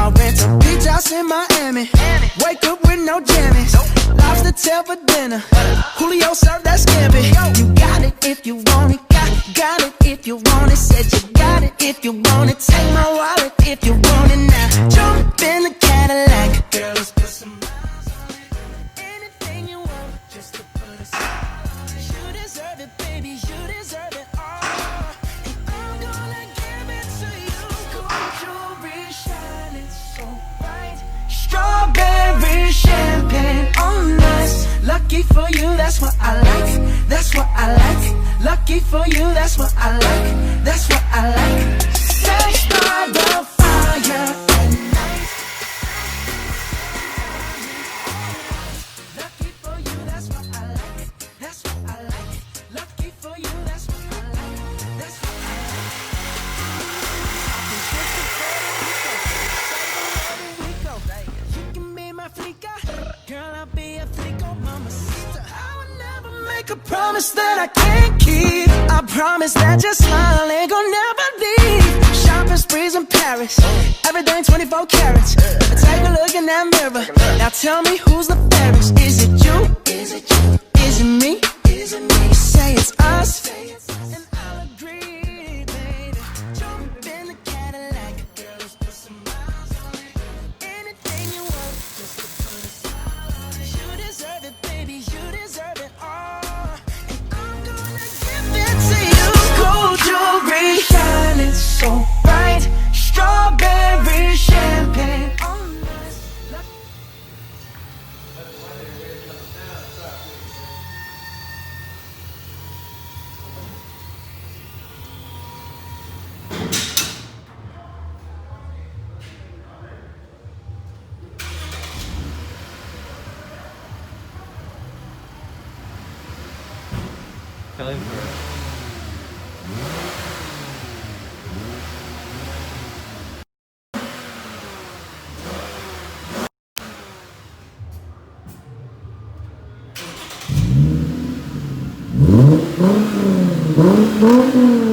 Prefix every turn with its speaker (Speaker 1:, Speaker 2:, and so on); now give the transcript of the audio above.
Speaker 1: I'll rent a beach house in Miami. Wake up with no jammies. Lobster tail for dinner. Julio served that scampi. You got it if you want it. Got it if you want it. Said you got it if you want it. Take my wallet if you want it now. Jump in the Cadillac. Girl, let's put some miles on it. Anything you want, just to put a smile on it. You deserve it, baby. You deserve it all. And I'm gonna give it to you. Gold jewelry shining so bright. Strawberry champagne on us. Lucky for you, that's what I like. That's what I like. Lucky for you, that's what I like. That's what I like. Sex by the fire at night. Lucky for you, that's what I like. That's what I like. Lucky for you, that's what I like. That's what I like. You can be my flica, girl, I'll be a flico, mamacita. I would never make a promise that I can't keep. I promise that your smile ain't gon' never leave. Shopping sprees in Paris, everything 24 carats. Take a look in that mirror. Now tell me who's the fairest. Is it you? Is it you? Is it me? Is it me? Say it's us, and I'll agree, baby. Jump in the Cadillac, girl, let's put some miles on it. Anything you want, just to put a smile on it. You deserve it, baby. You deserve it all. And I'm gonna give it to you. Gold jewelry shining so bright. Strawberry champagne on us.
Speaker 2: Tell him first.
Speaker 1: Mm-hmm.